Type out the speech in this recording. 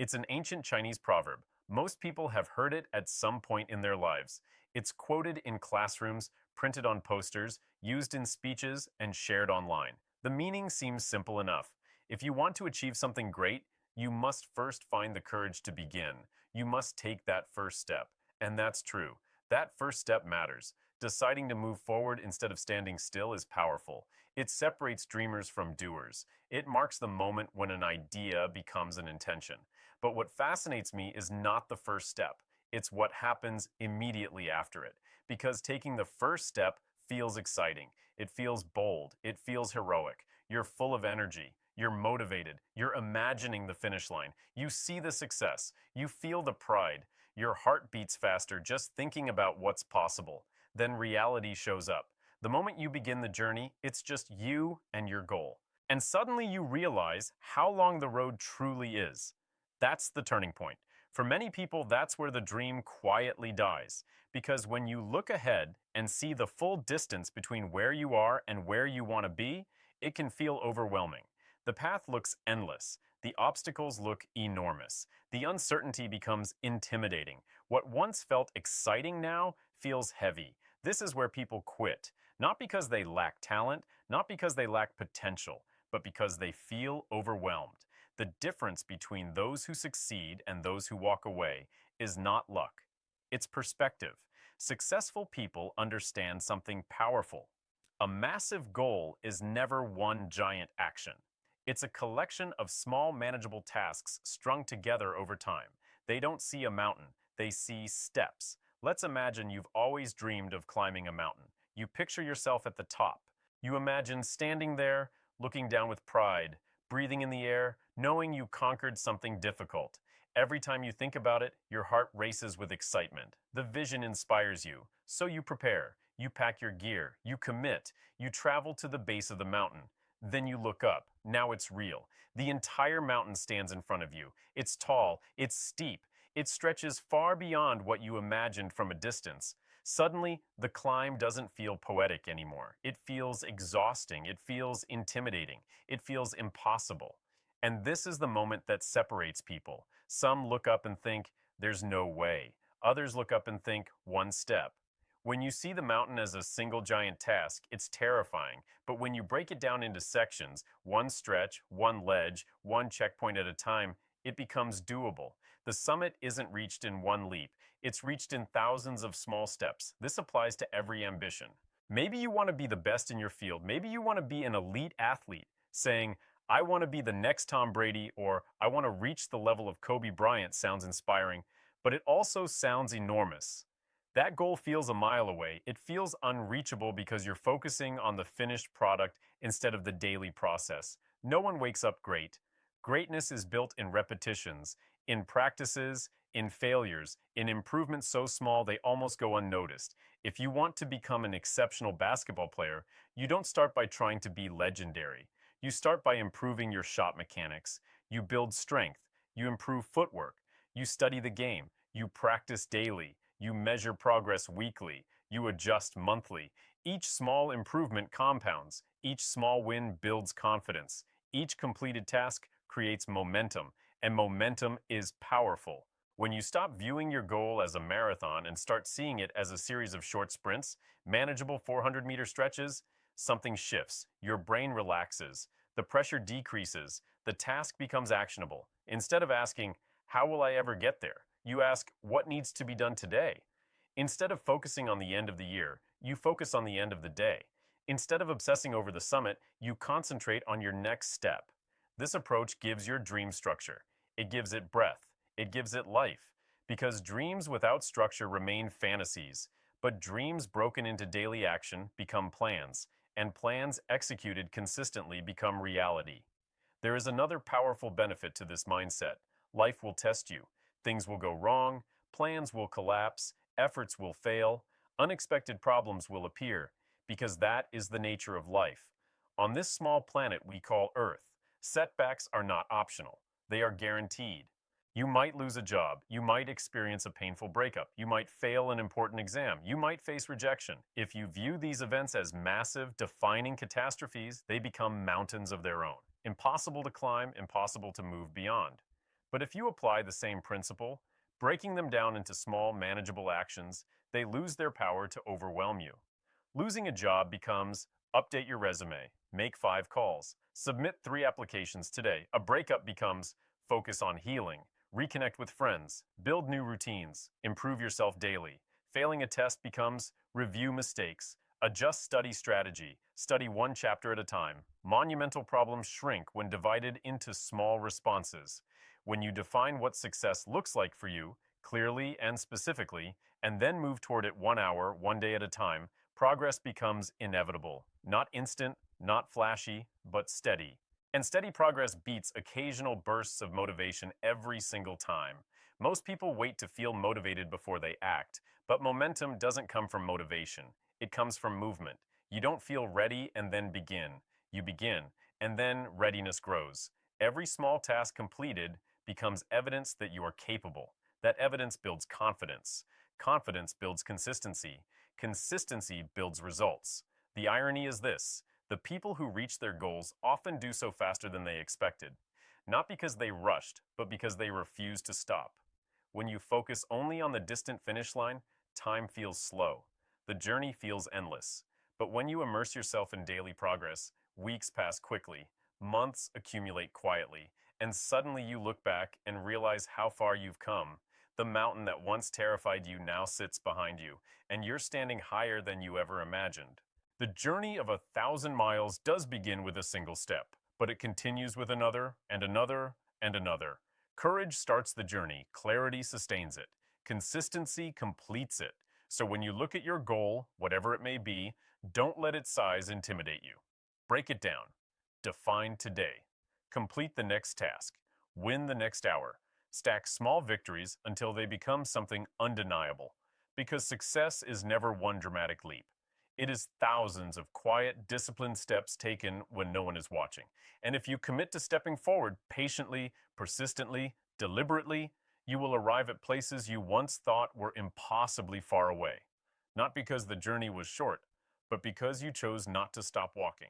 It's an ancient Chinese proverb. Most people have heard it at some point in their lives. It's quoted in classrooms, printed on posters, used in speeches, and shared online. The meaning seems simple enough. If you want to achieve something great, you must first find the courage to begin. You must take that first step. And that's true. That first step matters. Deciding to move forward instead of standing still is powerful. It separates dreamers from doers. It marks the moment when an idea becomes an intention. But what fascinates me is not the first step. It's what happens immediately after it. Because taking the first step feels exciting. It feels bold. It feels heroic. You're full of energy. You're motivated. You're imagining the finish line. You see the success. You feel the pride. Your heart beats faster just thinking about what's possible. Then reality shows up. The moment you begin the journey, it's just you and your goal. And suddenly you realize how long the road truly is. That's the turning point. For many people, that's where the dream quietly dies. Because when you look ahead and see the full distance between where you are and where you want to be, it can feel overwhelming. The path looks endless. The obstacles look enormous. The uncertainty becomes intimidating. What once felt exciting now feels heavy. This is where people quit. Not because they lack talent, not because they lack potential, but because they feel overwhelmed. The difference between those who succeed and those who walk away is not luck. It's perspective. Successful people understand something powerful. A massive goal is never one giant action. It's a collection of small, manageable tasks strung together over time. They don't see a mountain, they see steps. Let's imagine you've always dreamed of climbing a mountain. You picture yourself at the top. You imagine standing there, looking down with pride, breathing in the air, knowing you conquered something difficult. Every time you think about it, your heart races with excitement. The vision inspires you, so you prepare. You pack your gear, you commit, you travel to the base of the mountain. Then you look up. Now it's real. The entire mountain stands in front of you. It's tall, it's steep, it stretches far beyond what you imagined from a distance. Suddenly, the climb doesn't feel poetic anymore. It feels exhausting. It feels intimidating. It feels impossible. And this is the moment that separates people. Some look up and think, there's no way. Others look up and think, one step. When you see the mountain as a single giant task, it's terrifying. But when you break it down into sections, one stretch, one ledge, one checkpoint at a time, it becomes doable. The summit isn't reached in one leap. It's reached in thousands of small steps. This applies to every ambition. Maybe you want to be the best in your field. Maybe you want to be an elite athlete, saying, I want to be the next Tom Brady, or I want to reach the level of Kobe Bryant sounds inspiring, but it also sounds enormous. That goal feels a mile away. It feels unreachable because you're focusing on the finished product instead of the daily process. No one wakes up great. Greatness is built in repetitions, in practices, in failures, in improvements so small they almost go unnoticed. If you want to become an exceptional basketball player, you don't start by trying to be legendary. You start by improving your shot mechanics. You build strength. You improve footwork. You study the game. You practice daily. You measure progress weekly. You adjust monthly. Each small improvement compounds. Each small win builds confidence. Each completed task creates momentum, and momentum is powerful. When you stop viewing your goal as a marathon and start seeing it as a series of short sprints, manageable 400-meter stretches, something shifts. Your brain relaxes. The pressure decreases. The task becomes actionable. Instead of asking, how will I ever get there? You ask, what needs to be done today? Instead of focusing on the end of the year, you focus on the end of the day. Instead of obsessing over the summit, you concentrate on your next step. This approach gives your dream structure. It gives it breath. It gives it life. Because dreams without structure remain fantasies, but dreams broken into daily action become plans, and plans executed consistently become reality. There is another powerful benefit to this mindset. Life will test you. Things will go wrong, plans will collapse, efforts will fail, unexpected problems will appear, because that is the nature of life. On this small planet we call Earth, setbacks are not optional. They are guaranteed. You might lose a job. You might experience a painful breakup. You might fail an important exam. You might face rejection. If you view these events as massive, defining catastrophes, they become mountains of their own. Impossible to climb, impossible to move beyond. But if you apply the same principle, breaking them down into small, manageable actions, they lose their power to overwhelm you. Losing a job becomes update your resume, make 5 calls, submit 3 applications today. A breakup becomes focus on healing, reconnect with friends, build new routines, improve yourself daily. Failing a test becomes review mistakes, adjust study strategy, study 1 chapter at a time. Monumental problems shrink when divided into small responses. When you define what success looks like for you, clearly and specifically, and then move toward it 1 hour, 1 day at a time, progress becomes inevitable. Not instant, not flashy, but steady. And steady progress beats occasional bursts of motivation every single time. Most people wait to feel motivated before they act, but momentum doesn't come from motivation. It comes from movement. You don't feel ready and then begin. You begin, and then readiness grows. Every small task completed becomes evidence that you are capable. That evidence builds confidence. Confidence builds consistency. Consistency builds results. The irony is this: the people who reach their goals often do so faster than they expected. Not because they rushed, but because they refused to stop. When you focus only on the distant finish line, time feels slow. The journey feels endless. But when you immerse yourself in daily progress, weeks pass quickly, months accumulate quietly, and suddenly you look back and realize how far you've come. The mountain that once terrified you now sits behind you, and you're standing higher than you ever imagined. The journey of 1,000 miles does begin with a single step, but it continues with another and another and another. Courage starts the journey, clarity sustains it, consistency completes it. So when you look at your goal, whatever it may be, don't let its size intimidate you. Break it down. Define today. Complete the next task. Win the next hour. Stack small victories until they become something undeniable. Because success is never one dramatic leap. It is thousands of quiet, disciplined steps taken when no one is watching. And if you commit to stepping forward patiently, persistently, deliberately, you will arrive at places you once thought were impossibly far away. Not because the journey was short, but because you chose not to stop walking.